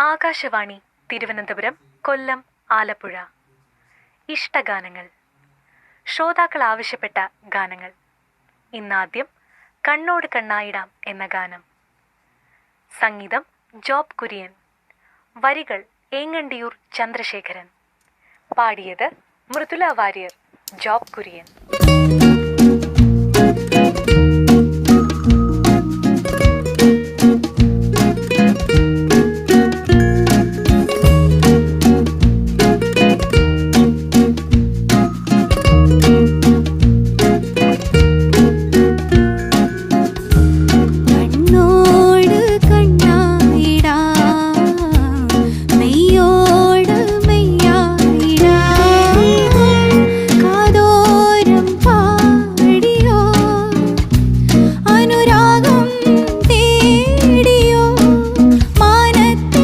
ആകാശവാണി തിരുവനന്തപുരം, കൊല്ലം, ആലപ്പുഴ. ഇഷ്ടഗാനങ്ങൾ. ശ്രോതാക്കൾ ആവശ്യപ്പെട്ട ഗാനങ്ങൾ. ഇന്നാദ്യം കണ്ണോട് കണ്ണായിടാം എന്ന ഗാനം. സംഗീതം ജോബ് കുര്യൻ. വരികൾ ഏങ്ങണ്ടിയൂർ ചന്ദ്രശേഖരൻ. പാടിയത് മൃദുല വാര്യർ, ജോബ് കുര്യൻ.